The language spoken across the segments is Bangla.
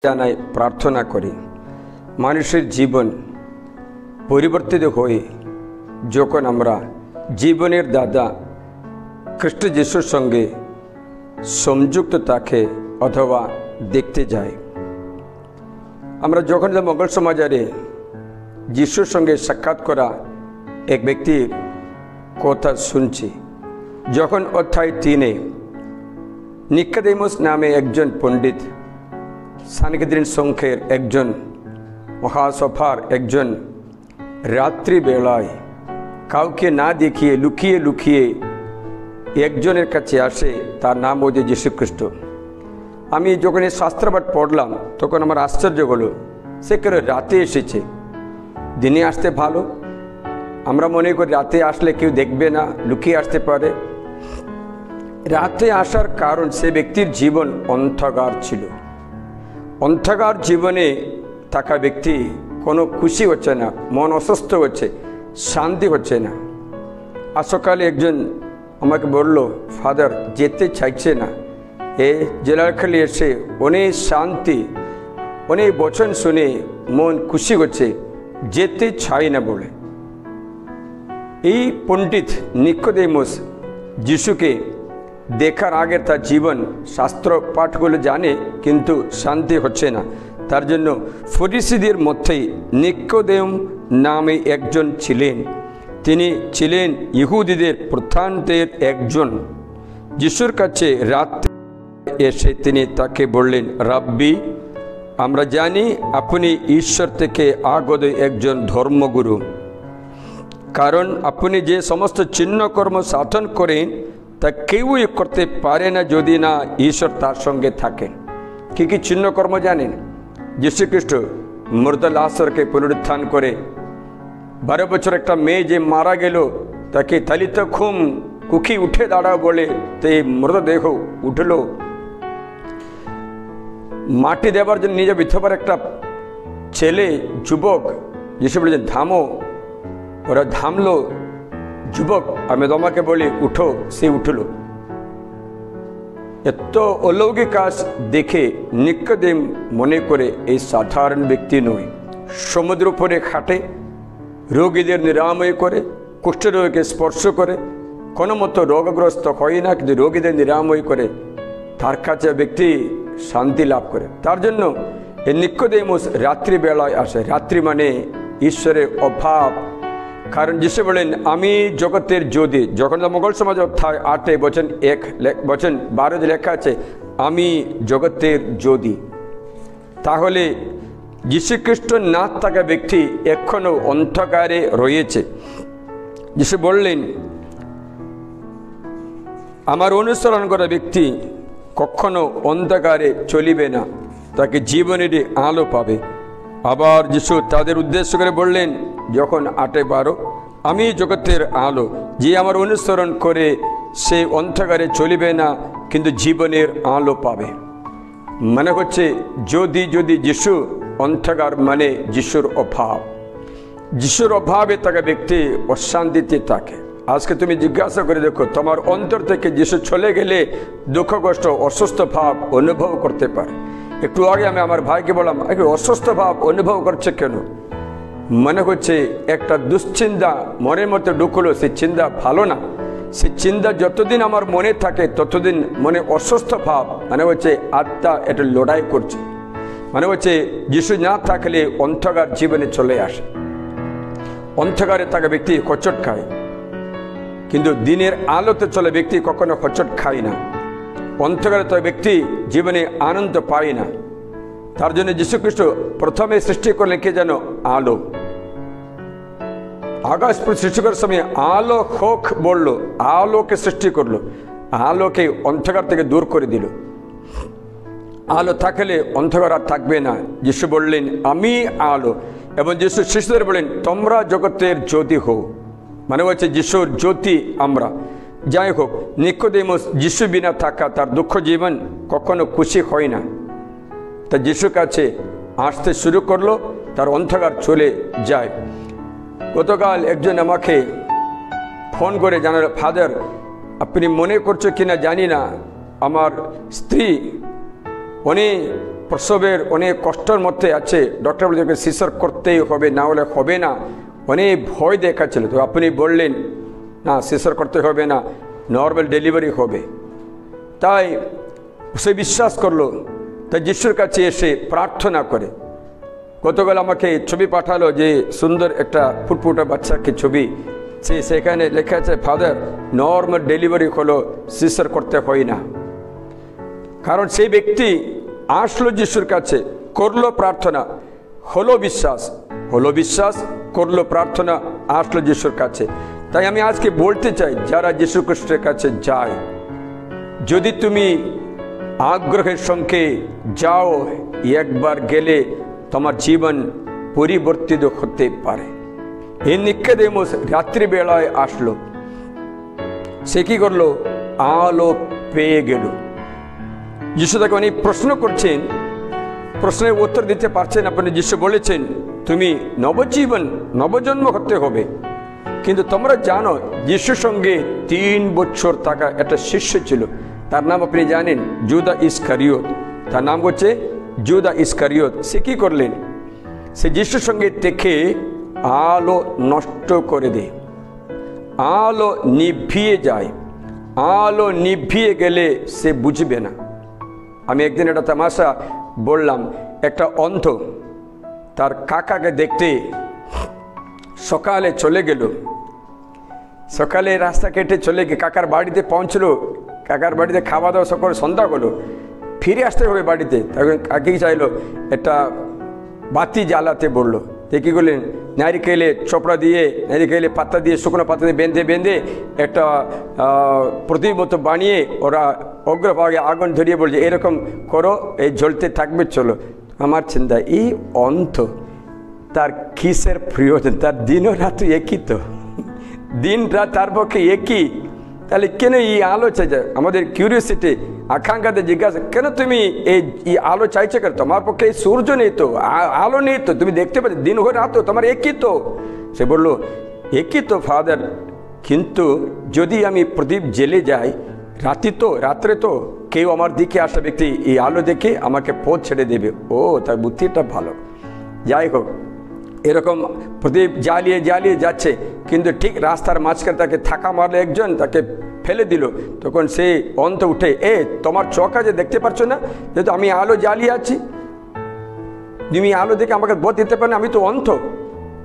জানাই প্রার্থনা করি মানুষের জীবন পরিবর্তিত হয়ে যখন আমরা জীবনের দাদা খ্রিস্ট যিশুর সঙ্গে সংযুক্ত থাকে অথবা দেখতে যাই। আমরা যখন মঙ্গল সমাজে যিশুর সঙ্গে সাক্ষাৎ করা এক ব্যক্তির কথা শুনছি, যখন অধ্যায় 3-এ নিকোদেমুস নামে একজন পণ্ডিত, সানহেদ্রিন সংঘের একজন মহাসভার একজন, রাত্রিবেলায় কাউকে না দেখিয়ে লুকিয়ে লুকিয়ে একজনের কাছে আসে, তার নাম হচ্ছে যীশুখ্রিস্ট। আমি যখন এই শাস্ত্রপাঠ পড়লাম তখন আমার আশ্চর্য হলো, সে কেন রাতে এসেছে? দিনে আসতে ভালো, আমরা মনে করি রাতে আসলে কেউ দেখবে না, লুকিয়ে আসতে পারে। রাতে আসার কারণ সে ব্যক্তির জীবন অন্ধকার ছিল। অন্ধকার জীবনে থাকা ব্যক্তি কোনো খুশি হচ্ছে না, মন অসুস্থ হচ্ছে, শান্তি হচ্ছে না। আর সকালে একজন আমাকে বলল, ফাদার যেতে চাইছে না, এ জেলাখালি এসে অনেক শান্তি, অনেক বচন শুনে মন খুশি হচ্ছে, যেতে চাই না বলে। এই পণ্ডিত নিকোদেমুস যিশুকে দেখার আগে তার জীবন শাস্ত্র পাঠগুলো জানে, কিন্তু শান্তি হচ্ছে না। তার জন্য ফরিসীদের মধ্যেই নিকোদেম নামে একজন ছিলেন। তিনি ছিলেন ইহুদিদের প্রধানদের একজন। যিশুর কাছে রাতে এসে তিনি তাকে বললেন, রাব্বি, আমরা জানি আপনি ঈশ্বর থেকে আগত একজন ধর্মগুরু, কারণ আপনি যে সমস্ত চিহ্নকর্ম সাধন করেন তা কেউই করতে পারে না যদি না ঈশ্বর তার সঙ্গে থাকেন। কি কি চিহ্নকর্ম জানেন? যীশুখ্রিস্ট মৃত লাজরকে পুনরুত্থান করে, 12 বছর একটা মেয়ে যে মারা গেল তাকে তালিত খুম, কুকি উঠে দাঁড়াও বলে তে মৃতদেহ উঠল। মাটি দেবার জন্য নিজে বিধবার একটা ছেলে যুবক, যিশু বলেছেন থামো, ওরা থামলো। যুবক, আমি তোমাকে বলি উঠো, সে উঠল। এত অলৌকিক কাজ দেখে নিকোদেম মনে করে এই সাধারণ ব্যক্তি নয়। সমুদ্র উপরে খাটে, রোগীদের নিরাময় করে, কুষ্ঠরোগীকে স্পর্শ করে, কোনো মতো রোগগ্রস্ত হয় না, কিন্তু রোগীদের নিরাময় করে, তার কাছে ব্যক্তি শান্তি লাভ করে। তার জন্য এই নিকোদেমুস রাত্রিবেলায় আসে। রাত্রি মানে ঈশ্বরের অভাব। কারণ যিশু বলেন, আমি জগতের জ্যোতি। যখন মঙ্গল সমাজ অধ্যায় 8 বচন 1 বচন 12 লেখা আছে, আমি জগতের জ্যোতি। তাহলে যীশুখ্রিস্ট না থাকা ব্যক্তি এখনো অন্ধকারে রয়েছে। যিশু বললেন, আমার অনুসরণ করা ব্যক্তি কখনো অন্ধকারে চলিবে না, তাকে জীবনের আলো পাবে। আবার যিশু তাদের উদ্দেশ্য করে বললেন যখন 8:12, আমি জগতের আলো, যে আমার অনুসরণ করে সে অন্ধকারে চলিবে না, কিন্তু জীবনের আলো পাবে। মানে হচ্ছে যদি যিশু অন্ধকার মানে যিশুর অভাব। যিশুর অভাবে থাকা ব্যক্তি অশান্তিতে থাকে। আজকে তুমি জিজ্ঞাসা করে দেখো, তোমার অন্তর থেকে যিশু চলে গেলে দুঃখ কষ্ট অসুস্থ ভাব অনুভব করতে পারে। একটু আগে আমি আমার ভাইকে বললাম, অসুস্থ ভাব অনুভব করছে কেন? মনে হচ্ছে একটা দুশ্চিন্তা মনের মধ্যে ঢুকলো, সেই চিন্তা ভালো না। সেই চিন্তা যতদিন আমার মনে থাকে ততদিন মনে অসুস্থ ভাব, মানে হচ্ছে আত্মা এটা লড়াই করছে। মানে হচ্ছে যিশু না থাকলে অন্ধকার জীবনে চলে আসে। অন্ধকারে থাকা ব্যক্তি হোঁচট খায়, কিন্তু দিনের আলোতে চলে ব্যক্তি কখনো হোঁচট খায় না। অন্ধকারে থাকা ব্যক্তি জীবনে আনন্দ পায় না। তার জন্য যীশুখ্রিস্ট প্রথমে সৃষ্টি করলেন কে যেন? আলো। আকাশ সৃষ্টি করার সময় আলো হোক বললো, আলোকে সৃষ্টি করলো, আলোকে অন্ধকার থেকে দূর করে দিল। আলো থাকলে অন্ধকার আর থাকবে না। যিশু বললেন, আমি আলো। এবং যিশু শিশুদের বললেন, তোমরা জগতের জ্যোতি হও। মানে হচ্ছে যিশুর জ্যোতি আমরা। যাই হোক, নিকোদেমুস যিশু বিনা থাকা তার দুঃখ জীবন কখনো খুশি হয় না। তা যিশুর কাছে আসতে শুরু করলো, তার অন্ধকার চলে যায়। গতকাল একজন আমাকে ফোন করে জানালো, ফাদার আপনি মনে করছো কিনা জানি না, আমার স্ত্রী উনি প্রসবের অনেক কষ্টের মধ্যে আছে, ডক্টর বলছে সিজার করতেই হবে, না হলে হবে না, অনেক ভয় দেখাচ্ছিল। তো আপনি বললেন না, সিজার করতে হবে না, নর্মাল ডেলিভারি হবে। তাই সে বিশ্বাস করলো, তাই যিশুর কাছে এসে প্রার্থনা করে। গতকাল আমাকে ছবি পাঠালো যে সুন্দর একটা ফুটফুটা বাচ্চাকে ছবি, সেখানে লেখা আছে ফাদার নর্মাল ডেলিভারি হলো, সিজার করতে হয় না। কারণ সেই ব্যক্তি আসলো যিশুর কাছে, করলো প্রার্থনা, হলো বিশ্বাস, করলো প্রার্থনা, আসলো যিশুর কাছে। তাই আমি আজকে বলতে চাই, যারা যিশু খ্রিস্টের কাছে যায়, যদি তুমি আগ্রহের সঙ্গে যাও, একবার গেলে তোমার জীবন পরিবর্তিত হতে পারে। এই নিকোদেমুস রাত্রিবেলায় আসলো, সে কি করলো? আলো পেয়ে গেল। যিশু তাকে অনেক প্রশ্ন করছেন, প্রশ্নের উত্তর দিতে পারছেন। আপনি যিশু বলেছেন তুমি নবজন্ম হতে হবে। কিন্তু তোমরা জানো যিশুর সঙ্গে 3 বছর থাকা একটা শিষ্য ছিল, তার নাম আপনি জানেন, জুদা ইস্কারিয়ত। তার নাম হচ্ছে জুদা ইস্কারিয়ত। সে কি করলেন? সে যিশুর সঙ্গে থেকে আলো নষ্ট করে দেয়, আলো নিভিয়ে যায়। আলো নিভিয়ে গেলে সে বুঝবে না। আমি একদিন একটা তামাশা বললাম, একটা অন্ধ তার কাকাকে দেখতে সকালে চলে গেল, সকালে রাস্তা কেটে চলে গিয়ে কাকার বাড়িতে পৌঁছলো। কাকার বাড়িতে খাওয়া দাওয়া সকল সন্ধ্যা হলো, ফিরে আসতে হবে বাড়িতে। তখন কাকি চাইলো একটা বাতি জ্বালাতে বললো। কী করলেন? নারিকেলে চোপড়া দিয়ে, নারিকেলে পাতা দিয়ে, শুকনো পাতা দিয়ে বেঁধে একটা প্রদীপ মতো বানিয়ে ওরা অগ্রভাগে আগুন ধরিয়ে বলছে এরকম করো, এই জ্বলতে থাকবে, চলো। আমার চিন্তা, এই অন্ধ তার কিসের প্রয়োজন? তার দিন ও রাত একই তো, দিন রাত তার পক্ষে একই। তাহলে কেন এই আলো চাইছে? আমাদের কিউরিয়াসিটি, আকাঙ্ক্ষাতে জিজ্ঞাসা, কেন তুমি এই আলো চাইছো? কেন? তোমার পক্ষে এই সূর্য নেই তো, আলো নেই তো, তুমি দেখতে পাচ্ছ দিন হয়ে রাত তোমার একই তো। সে বললো একই তো ফাদার, কিন্তু যদি আমি প্রদীপ জেলে যাই, রাত্রে তো কেউ আমার দিকে আসা ব্যক্তি এই আলো দেখে আমাকে পথ ছেড়ে দেবে। ও, তার বুদ্ধিটা ভালো। যাই হোক, এরকম প্রদীপ জ্বালিয়ে যাচ্ছে, কিন্তু ঠিক রাস্তার মাঝখানে তাকে থাকা মারলে একজন, তাকে ফেলে দিল। তখন সে অন্ত উঠে, তোমার চোখ আছে, দেখতে পাচ্ছ না যেহেতু আমি আলো জ্বালিয়ে আছি, তুমি আলো দেখে আমাকে বত দিতে পারো না, আমি তো অন্ধ,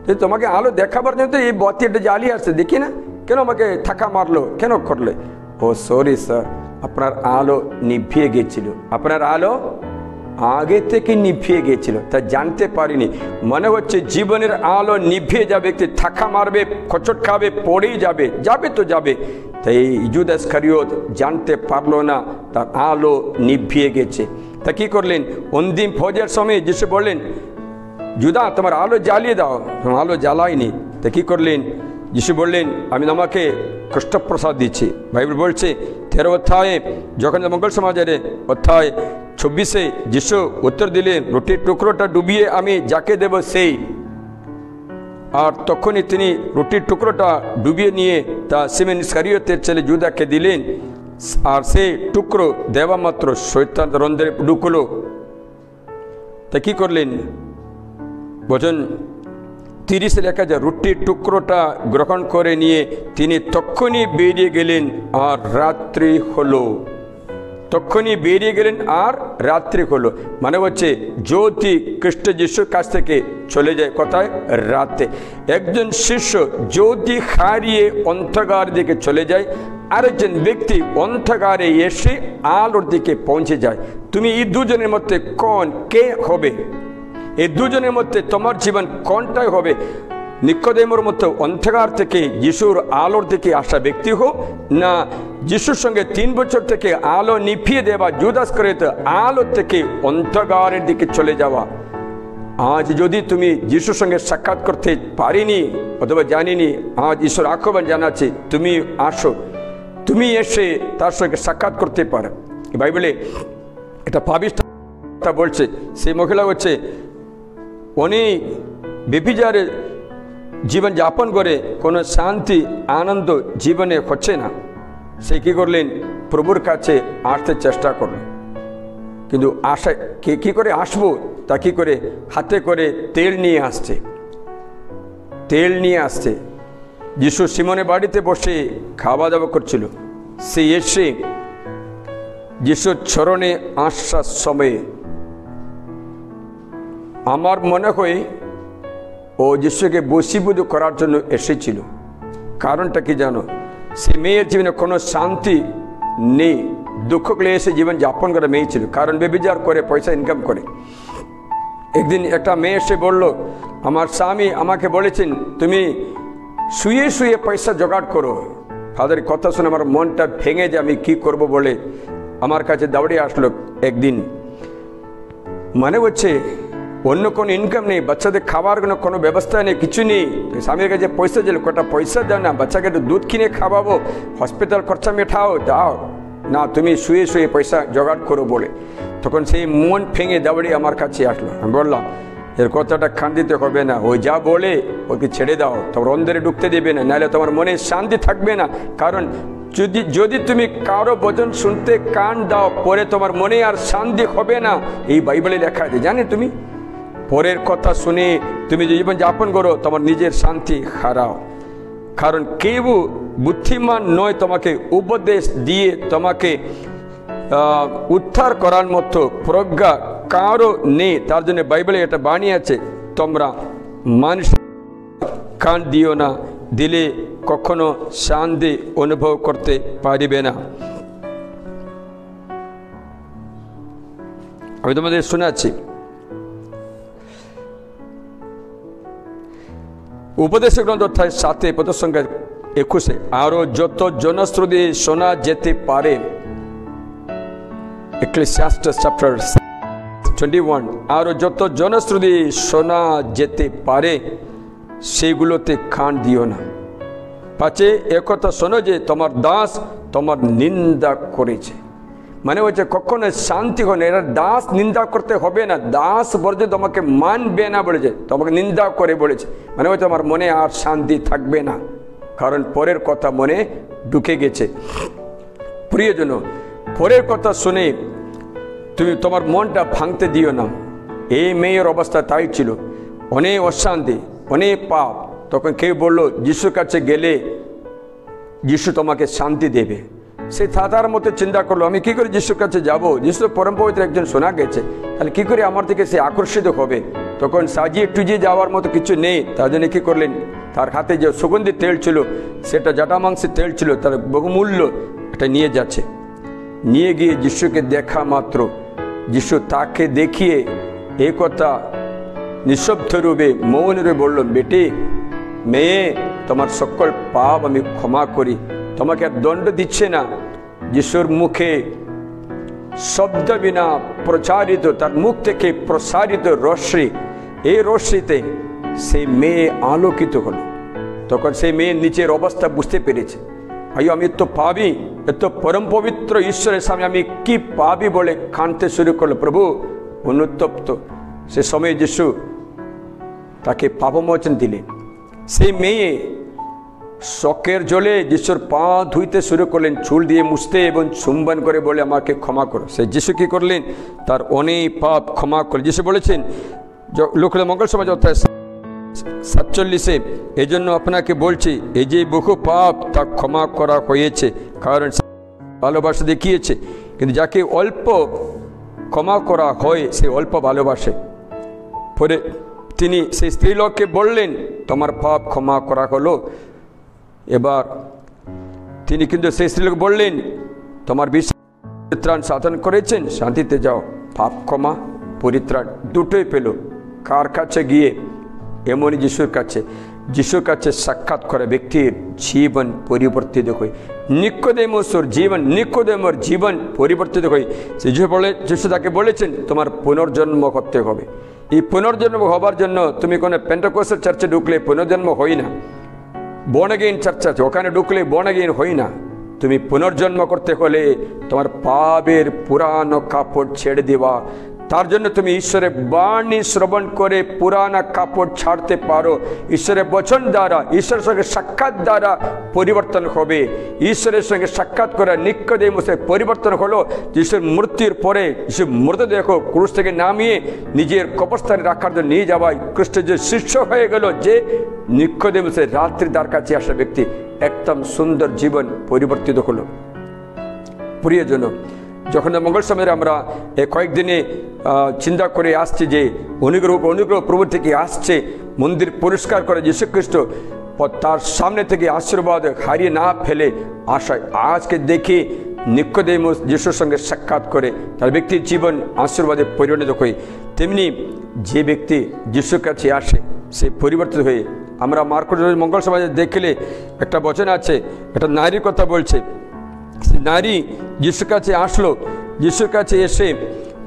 যে তোমাকে আলো দেখাবার জন্য তো এই বতিটা জ্বালিয়ে আসছে, দেখি না কেন আমাকে থাকা মারলো, কেন করলে? ও সরি স্যার, আপনার আলো নিভিয়ে গেছিল, আপনার আলো আগে থেকে নিভিয়ে গেছিল, তা জানতে পারিনি। মনে হচ্ছে জীবনের আলো নিভিয়ে যাবে, একটি থাকা মারবে, খচট খাবে, পড়েই যাবে তো যাবে। তাই জুদা ইস্কারিয়ত জানতে পারলো না তার আলো নিভিয়ে গেছে। তা কি করলেন? অন্তিম ফজরের সময় যিশু বললেন, জুদা তোমার আলো জ্বালিয়ে দাও। তোমার আলো জ্বালায়নি। তা কি করলেন? যিশু বললেন, আমি তোমাকে কৃষ্ণপ্রসাদ দিচ্ছি। বাইবেল বলছে 13 অধ্যায়ে, যখন মঙ্গল সমাজের অধ্যায় 26 যিশু উত্তর দিলেন, রুটির টুকরোটা ডুবিয়ে আমি যাকে দেব সেই। আর তখনই তিনি রুটির টুকরোটা ডুবিয়ে নিয়ে তা সিমন ইস্কারিয়তের ছেলে জুদাকে দিলেন। আর সেই টুকরো দেওয়া মাত্র শয়তান রন্ধ্রে ঢুকলো। তা কি করলেন? বচন 30 লেখা যায়, রুটির টুকরোটা গ্রহণ করে নিয়ে তিনি তখনই বেরিয়ে গেলেন আর রাত্রি হলো। তখনই বেরিয়ে গেলেন আর রাত্রি হলো। মানে হচ্ছে জ্যোতি খ্রিস্ট যিশুর কাছ থেকে চলে যায় কোথায়? রাতে। একজন শিষ্য জ্যোতি হারিয়ে অন্ধকার দিকে চলে যায়, আরেকজন ব্যক্তি অন্ধকারে এসে আলোর দিকে পৌঁছে যায়। তুমি এই দুজনের মধ্যে কে হবে? এই দুজনের মধ্যে তোমার জীবন কোনটাই হবে? নিকোদেমুর মতো অন্ধকার থেকে যিশুর আলোর দিকে আসা ব্যক্তি হোক, না যিশুর সঙ্গে 3 বছর থেকে আলো নিভিয়ে দেওয়া জুদা ইস্কারিয়ত আলো থেকে অন্ধকারের দিকে চলে যাওয়া। আজ যদি তুমি যিশুর সঙ্গে সাক্ষাৎ করতে পারিনি অথবা জানিনি, আজ ঈশ্বর আহ্বান জানাচ্ছে, তুমি আসো, তুমি এসে তার সঙ্গে সাক্ষাৎ করতে পারো। বাইবেলে এটা পাবিষ্ঠা বলছে, সেই মহিলা হচ্ছে অনেক বেবিচারে জীবন যাপন করে, কোনো শান্তি আনন্দ জীবনে হচ্ছে না। সে কী করলেন? প্রভুর কাছে আসতে চেষ্টা করলেন। কিন্তু আশা কী করে আসবো তা কী করে হাতে করে তেল নিয়ে আসছে। যিশু সিমনের বাড়িতে বসে খাওয়া দাওয়া করছিল, সে এসে যিশুর চরণে আসার সময়ে আমার মনে হয় ও যিশুকে বশীভূত করার জন্য এসেছিল। কারণটা কি জানো? সে মেয়ের জীবনে কোনো শান্তি নেই, দুঃখ ক্লেশে জীবন যাপন করা মেয়ে ছিল, কারণ বেবিচার করে পয়সা ইনকাম করে। একদিন একটা মেয়ে এসে বলল, আমার স্বামী আমাকে বলেছেন তুমি শুয়ে শুয়ে পয়সা জোগাড় করো। ফাদারের কথা শুনে আমার মনটা ভেঙে যে আমি কি করব বলে আমার কাছে দৌড়ে আসলো একদিন। মানে হচ্ছে অন্য কোনো ইনকাম নেই, বাচ্চাদের খাবার কোনো ব্যবস্থা নেই, কিছু নেই। স্বামীর কাছে পয়সা দিল, কটা পয়সা দাও না, বাচ্চাকে একটু দুধ কিনে খাওয়াবো, হসপিটাল খরচা মেটাও, দাও না, তুমি শুয়ে শুয়ে পয়সা জোগাড় করো বলে। তখন সেই মন ভেঙে দৌড়ে আমার কাছে আসলো। আমি বললাম এর কথাটা খান দিতে হবে না, ওই যা বলে ওকে ছেড়ে দাও, তোমার অন্ধরে ঢুকতে দেবে না, নাহলে তোমার মনে শান্তি থাকবে না। কারণ যদি তুমি কারো বচন শুনতে কান দাও, পরে তোমার মনে আর শান্তি হবে না। এই বাইবেলে লেখা আছে, জানে তুমি পরের কথা শুনে তুমি যে জীবন যাপন করো তোমার নিজের শান্তি হারাও। কারণ কেউ বুদ্ধিমান নয় তোমাকে উপদেশ দিয়ে তোমাকে উদ্ধার করার মতো প্রজ্ঞা কারো নেই। তার জন্য বাইবেলে এটা বাণী আছে, তোমরা মানুষ কান দিও না, দিলে কখনো শান্তি অনুভব করতে পারিবে না। আমি তোমাদের শোনাচ্ছি, উপদেশ গ্রন্থ 7 প্রথম সংখ্যা 21, আরো যত জনশ্রুতি শোনা যেতে পারে। Ecclesiastes chapter 21, আরো যত জনশ্রুতি শোনা যেতে পারে সেগুলোতে কান দিও না। পাছে একথা শোনো যে তোমার দাস তোমার নিন্দা করেছে। মানে হচ্ছে কখনো শান্তি হয় না, এরা দাস নিন্দা করতে হবে না, দাস বলছে তোমাকে মানবে না বলেছে, তোমাকে নিন্দা করে বলেছে, মানে হচ্ছে আমার মনে আর শান্তি থাকবে না, কারণ পরের কথা মনে ঢুকে গেছে। প্রিয়জন, পরের কথা শুনে তুমি তোমার মনটা ভাঙতে দিও না। এই মেয়ের অবস্থা তাই ছিল, অনেক অশান্তি, অনেক পাপ। তখন কেউ বললো যিশুর কাছে গেলে যিশু তোমাকে শান্তি দেবে। সে তার মতো চিন্তা করলো, আমি কি করে যিশুর কাছে যাব? যিশু পরম পবিত্র একজন শোনা গেছে, তাহলে কি করে আমার দিকে সে আকর্ষিত হবে? তখন সাজিয়ে টুজিয়ে যাওয়ার মতো কিছু নেই। তার জন্য কি করলেন, তার হাতে যে সুগন্ধি তেল ছিল সেটা জাটা মাংসের তেল ছিল, তার বহুমূল্য, এটা নিয়ে যাচ্ছে। নিয়ে গিয়ে যিশুকে দেখা মাত্র যিশু তাকে দেখিয়ে এই কথা নিঃশব্দ রূপে মৌন রূপে বলল, বেটি, মেয়ে, তোমার সকল পাপ আমি ক্ষমা করি, তোমাকে আর দণ্ড দিচ্ছে না। যিশুর মুখে শব্দ বিনা প্রচারিত, তার মুখ থেকে প্রসারিত রশ্মি, এই রশ্মিতে সেই মেয়ে আলোকিত হলো। তখন সেই মেয়ের নিচের অবস্থা বুঝতে পেরেছে, ভাই আমি এত পাবি, এত পরম পবিত্র ঈশ্বরের সামনে আমি কি পাবি বলে কাঁদতে শুরু করলো। প্রভু অনুতপ্ত। সে সময় যিশু তাকে পাপমোচন দিলেন। সেই মেয়ে শোকের জলে যিশুর পা ধুইতে শুরু করলেন, চুল দিয়ে মুছতে এবং চুম্বন করে বলে আমাকে ক্ষমা করো। সে যিশু কি করলেন, তার অনেক পাপ ক্ষমা করলেন। যিশু বলেছেন লোকের মঙ্গল সমাজ 47, এই জন্য আপনাকে বলছি, এই যে বহু পাপ তা ক্ষমা করা হয়েছে, কারণ ভালোবাসা দেখিয়েছে। কিন্তু যাকে অল্প ক্ষমা করা হয় সে অল্প ভালোবাসে। পরে তিনি সেই স্ত্রীলোককে বললেন, তোমার পাপ ক্ষমা করা হলো। এবার তিনি কিন্তু সেই স্ত্রীলোক বললেন, তোমার পরিত্রাণ সাধন করেছেন, শান্তিতে যাও। পাপ ক্ষমা, পরিত্রাণ দুটোই পেল। কার কাছে গিয়ে? এমনই যিশুর কাছে। যিশুর কাছে সাক্ষাৎ করে ব্যক্তির জীবন পরিবর্তিত হয়। নিকোদেমোর জীবন পরিবর্তিত হয়। যিশু তাকে বলেছেন, তোমার পুনর্জন্ম করতে হবে। এই পুনর্জন্ম হবার জন্য তুমি কোনো পেন্টেকোস্টাল চার্চে ঢুকলে পুনর্জন্ম হই না। বর্ন অ্যাগেইন চার্চ আছে, ওখানে ঢুকলে বর্ন অ্যাগেইন হই না। তুমি পুনর্জন্ম করতে হলে তোমার পাপের পুরানো কাপড় ছেড়ে দেওয়া, তার জন্য তুমি ঈশ্বরের বাণী শ্রবণ করে পুরানা কাপড় ছাড়তে পারো। ঈশ্বরের বচন দ্বারা, ঈশ্বরের সঙ্গে সাক্ষাৎ দ্বারা পরিবর্তন হবে। ঈশ্বরের সঙ্গে সাক্ষাৎ করে নিকোদেমুসের পরিবর্তন হলো। যিশুর মৃত্যুর পরে যিশু মৃতদেহ ক্রুশ থেকে নামিয়ে নিজের কবরস্থানে রাখার জন্য নিয়ে যাওয়ায় খ্রিস্ট যে শিষ্য হয়ে গেল, যে নিকোদেমুসের রাত্রি তার কাছে আসা ব্যক্তি একদম সুন্দর জীবন পরিবর্তিত হলো। প্রিয়জন, যখন মঙ্গল সময়ে আমরা কয়েকদিনে চিন্তা করে আসছি যে অনুগ্রহ প্রভু থেকে আসছে, মন্দির পরিষ্কার করে যীশুখ্রিস্ট তার সামনে থেকে আশীর্বাদ হারিয়ে না ফেলে আশায় আজকে দেখি নিকোদেমুস যিশুর সঙ্গে সাক্ষাৎ করে তার ব্যক্তির জীবন আশীর্বাদে পরিণত হয়। তেমনি যে ব্যক্তি যিশুর কাছে আসে সে পরিবর্তিত হয়ে, আমরা মার্কস মঙ্গল সমাজে দেখলে একটা বচন আছে, একটা নারীর কথা বলছে। সে নারী যিশুর কাছে আসলো, যিশুর কাছে এসে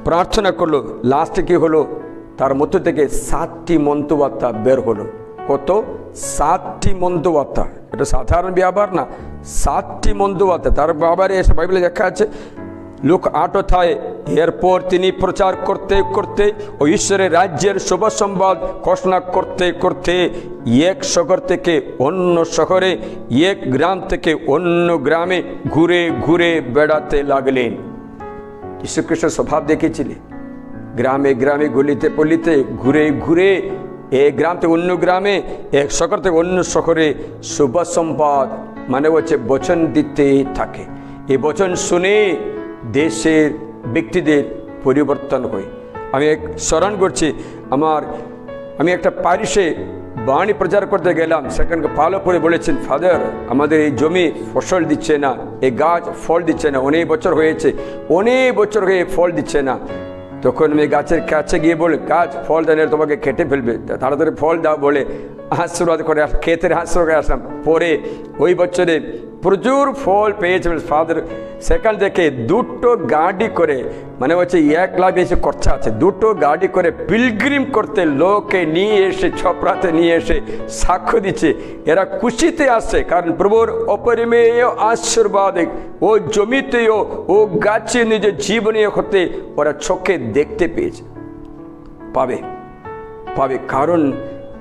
প্রার্থনা করলো। লাস্টে কি হলো, তার মধ্য থেকে 7টি মন্ত্রবার্তা বের হলো। কত? 7টি মন্ত্রবার্তা। এটা সাধারণ ব্যাপার না, 7টি মন্ত্রবার্তা। তার বাবারে এসে বাইবেলে দেখা আছে লুক 8 অধ্যায়ে, এরপর তিনি প্রচার করতে করতে ও ঈশ্বরের রাজ্যের শুভ সংবাদ ঘোষণা করতে করতে এক শহর থেকে অন্য শহরে, এক গ্রাম থেকে অন্য গ্রামে ঘুরে ঘুরে বেড়াতে লাগলেন। যীশুখ্রিস্টের স্বভাব দেখেছিলে, গ্রামে গ্রামে গলিতে পল্লিতে ঘুরে ঘুরে এক গ্রাম থেকে অন্য গ্রামে, এক শহর থেকে অন্য শহরে শুভ সংবাদ মানে হচ্ছে বচন দিতে থাকে। এই বচন শুনে দেশের ব্যক্তিদের পরিবর্তন হয়। আমি স্মরণ করছি, আমি একটা প্যারিশে বাণী প্রচার করতে গেলাম, সেখানকে ভালো করে বলেছেন, ফাদার আমাদের এই জমি ফসল দিচ্ছে না, এই গাছ ফল দিচ্ছে না, অনেক বছর হয়েছে, অনেক বছর হয়ে ফল দিচ্ছে না। তখন আমি গাছের কাছে গিয়ে বলে, গাছ ফল দেয় না, তোমাকে কেটে ফেলবে, তাড়াতাড়ি ফল দাও বলে আশীর্বাদ করে ক্ষেতের আশীর্বাদ করে আসলাম। পরে ওই বছরে প্রচুর ফল পেয়েছে ফাদার। সেখান থেকে 2টো গাড়ি করে, মানে হচ্ছে 1 লাখ বেশি খরচা আছে, 2টো গাড়ি করে পিলগ্রিম করতে লোকে নিয়ে এসে ছপরাতে নিয়ে এসে সাক্ষ্য দিচ্ছে। এরা খুশিতে আসছে, কারণ প্রভুর অপরিমেয় আশীর্বাদ ও জমিতেও ও গাছে নিজের জীবনে হতে ওরা চোখে দেখতে পেয়েছে, পাবে কারণ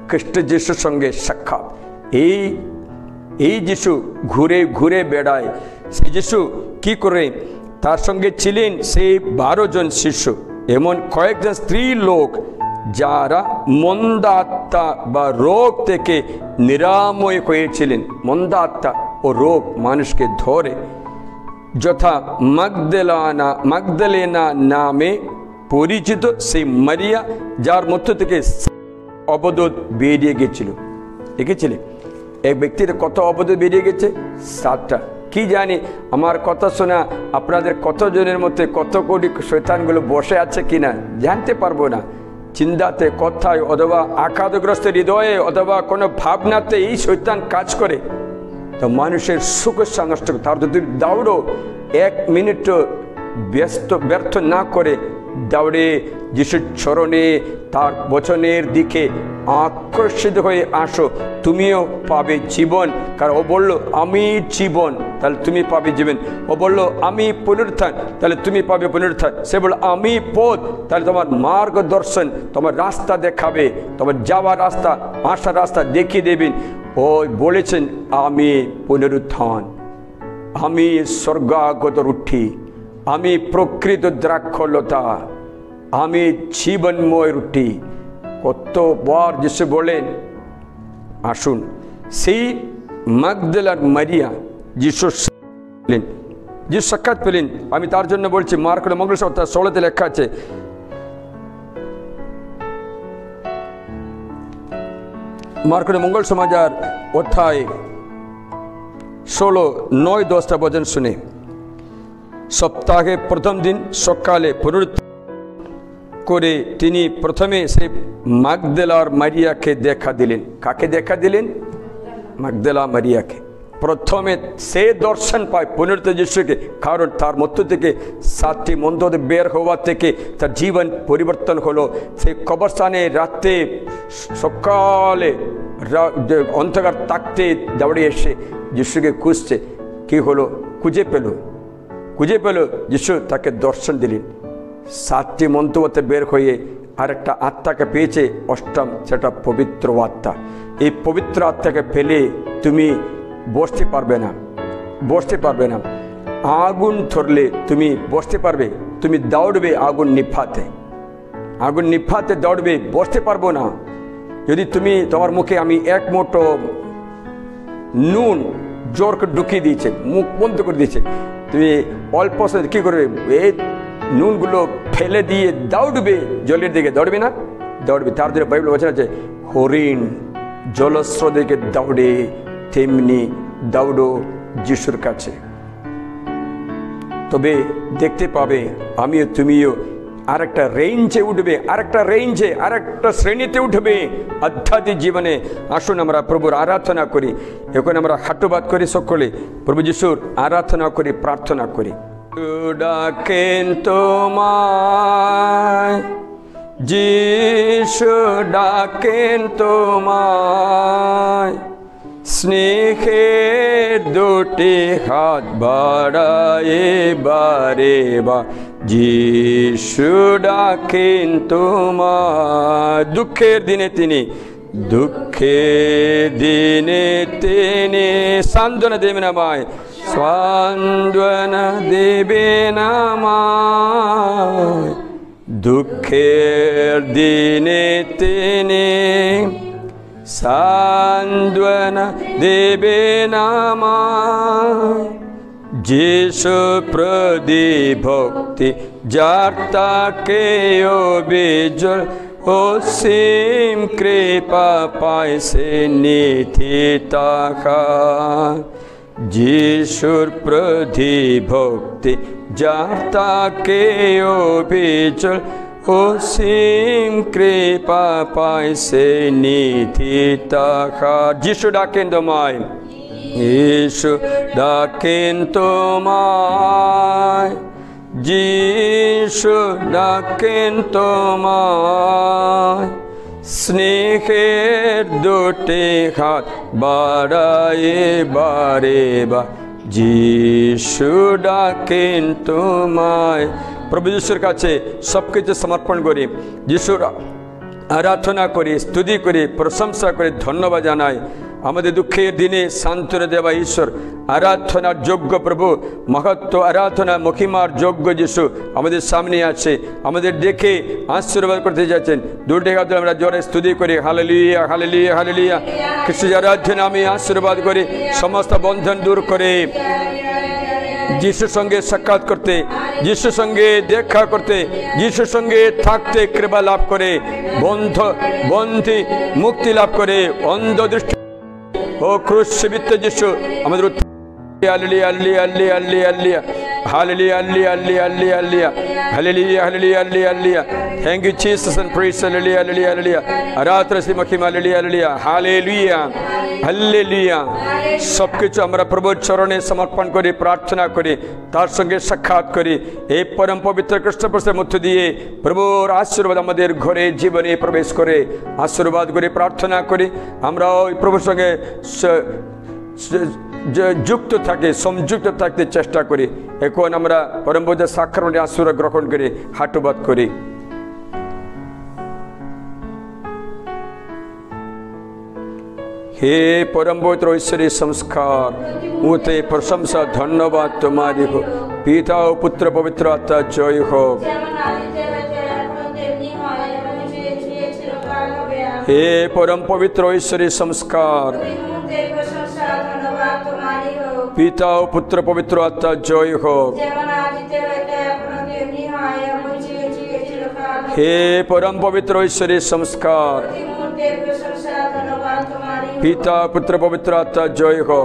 খ্রিস্ট যিশুর সঙ্গে সাক্ষাৎ। এই যিশু ঘুরে ঘুরে বেড়ায়। সেই যিশু কি করে, তার সঙ্গে ছিলেন সেই 12 জন শিষ্য, এমন কয়েকজন স্ত্রী লোক যারা মন্দা আত্মা বা রোগ থেকে নিরাময় হয়েছিলেন। মন্দা আত্মা ও রোগ মানুষকে ধরে, যথা মাগদলেনা নামে পরিচিত সেই মারিয়া, যার মধ্য থেকে অবদূত বেরিয়ে গেছিল। দেখেছিলে এক ব্যক্তির কত অবদূত বেরিয়ে গেছে? 7টা। কি জানি আমার কথা শোনা আপনাদের কতজনের মধ্যে কত কোটি শয়তানগুলো বসে আছে কিনা জানতে পারবো না। চিন্তাতে, কথায়, অথবা আঘাতগ্রস্ত হৃদয়ে, অথবা কোনো ভাবনাতে এই শয়তান কাজ করে। তো মানুষের সুখ নষ্ট, তার যদি দৌড়ো 1 মিনিটও ব্যর্থ না করে দৌড়ে যিশুর চরণে তার বচনের দিকে আকর্ষিত হয়ে আসো, তুমিও পাবে জীবন। কারণ ও বললো আমি জীবন, তাহলে তুমি পাবে জীবন। ও বললো আমি পুনরুত্থান, তাহলে তুমি পাবে পুনরুত্থান। সে বললো আমি পথ, তাহলে তোমার মার্গদর্শন, তোমার রাস্তা দেখাবে, তোমার যাওয়ার রাস্তা, আসার রাস্তা দেখিয়ে দেবেন। ও বলেছেন আমি পুনরুত্থান, আমি স্বর্গাগত রুটি, আমি প্রকৃত দ্রাক্ষলতা, আমি জীবনময় রুটি। কতবার যিশু বলেন। আসুন, সেই মাগদলেনার মারিয়া যিশু সাক্ষাৎ পেলেন। আমি তার জন্য বলছি, মার্কস মঙ্গল সপ্তাহ 16তে লেখা আছে, মার্কস মঙ্গল সমাচার অধ্যায় 16, 9, 10টা বচন শুনে। সপ্তাহে প্রথম দিন সকালে পুনরুত্থান করে তিনি প্রথমে সেই মাগদলেনার মারিয়াকে দেখা দিলেন। কাকে দেখা দিলেন? মাগদলেনা মারিয়াকে। প্রথমে সে দর্শন পায় পুনরুত্থিত যিশুকে, কারণ তার মধ্য থেকে 7টি মন্ত্র বের হওয়া থেকে তার জীবন পরিবর্তন হলো। সেই কবরস্থানে রাতে সকালে অন্ধকার থাকতে দৌড়ে এসে যিশুকে খুঁজছে। কি হলো? খুঁজে পেল। যিশু তাকে দর্শন দিলেন। 7টি মন্তব্যতে বের হয়ে আরেকটা আত্মাকে পেয়েছে, অষ্টম, সেটা পবিত্র আত্মা। এই পবিত্র আত্মাকে পেলে তুমি বসতে পারবে না। আগুন ধরলে তুমি বসতে পারবে, তুমি দৌড়বে আগুন নিভাতে দৌড়বে, বসতে পারবো না। যদি তুমি তোমার মুখে আমি 1 মুঠো নুন জোর করে ঢুকিয়ে দিয়েছে, মুখ বন্ধ করে দিয়েছে, তুমি অল্প সময় কী করবে? এই নুনগুলো ফেলে দিয়ে দৌড়বে জলের দিকে, দৌড়বে না? দৌড়বে। তার জন্য বাইবেল বচন আছে, হরিণ জলস্রোতের দিকে দৌড়ে, তেমনি দৌড়ো যিশুর কাছে। তবে দেখতে পাবে আমিও তুমিও আরেকটা রেঞ্জে উঠবে, আরেকটা শ্রেণীতে উঠবে আধ্যাত্মিক জীবনে। আসুন আমরা প্রভুর আরাধনা করি। এখন আমরা হাঁটুবাদ করি, সকলে প্রভু যিশুর আরাধনা করি, প্রার্থনা করি। ডাকেন তোমায় যিশু, ডাকেন তোমায়, স্নেহের দুটি হাত বাড়ায়ে বারে বা, যিশু ডাকেন তোমায়। দুঃখের দিনে তিনি সান্ত্বনা দেবেন আমায়, সান্ত্বনা দেবেন আমায়। দুঃখের দিনে তিনি সান্ত্বনা দেবেন আমায়। যিশু প্রদীপ ভক্তি যার তাকে বিজয় অসীম কৃপা পায় সে নিধি তাহার। যিশুর প্রদীপ ভক্তি যার তাকে বিজয় অসীম কৃপা পায় সে নিধি তাহার। যিশু ডাকেন তোমায়, যিশু ডাকেন তোমায়, যিশু ডাকেন তোমায়, স্নেহের দুটি হাত বাড়ায়ে বারে বা, যিশু ডাকেন তোমায়। প্রভু যিশুর কাছে সবকিছু সমর্পণ করি, যিশুর আরাধনা করি, স্তুতি করি, প্রশংসা করে ধন্যবাদ জানাই। আমাদের দুঃখের দিনে সান্ত্বনা দেওয়া ঈশ্বর, আরাধনার যোগ্য প্রভু, মহত্ব আরাধনা মহিমার যোগ্য যিশু আমাদের সামনে আছে, আমাদের দেখে আশীর্বাদ করতে যাচ্ছেন। দুটি হাত আমরা জোরে স্তুতি করি, হালেলুয়া হালেলুয়া হালেলুয়া। খ্রিস্টের আরাধনা আমি আশীর্বাদ করি, সমস্ত বন্ধন দূর করে যিশুর সঙ্গে সাক্ষাৎ করতে, যিশুর সঙ্গে দেখা করতে, যিশুর সঙ্গে থাকতে কৃপা লাভ করে, বন্ধি মুক্তি লাভ করে, অন্ধ দৃষ্টি ও ক্রুশবিদ্ধ যিশু আমাদের hallelujah hallelujah hallelujah hallelujah hallelujah hallelujah hallelujah. Thank you Jesus and praise hallelujah hallelujah hallelujah. আরাধনা শ্রী মহিমা hallelujah hallelujah hallelujah hallelujah। সবকিছু আমরা প্রভুর চরণে সমর্পণ করি, প্রার্থনা করি, তার সঙ্গে সাক্ষাৎ করি। এই পরম পবিত্র খ্রিস্টপ্রভুর মধ্য দিয়ে প্রভুর আশীর্বাদ আমাদের ঘরে জীবনে প্রবেশ করে, আশীর্বাদ করে প্রার্থনা করি। আমরা ওই প্রভুর সঙ্গে যুক্ত থাকে, সংযুক্ত থাকতে চেষ্টা করি। এখন আমরা পরম পবিত্র সাক্রামেন্টের আশীর্বাদ গ্রহণ করে হাঁটুবাদ করি। हे परम पवित्र ईश्वरीय संस्कार मुते प्रशंसा धन्यवाद तुम्हारी हो, पिता और पुत्र पवित्र आत्मा जय हो। हे परम पवित्र ईश्वरीय संस्कार पिता और पुत्र पवित्र आत्मा जय हो। हे परम पवित्र ईश्वरीय संस्कार पिता पुत्र पवित्र आत्मा जय हो।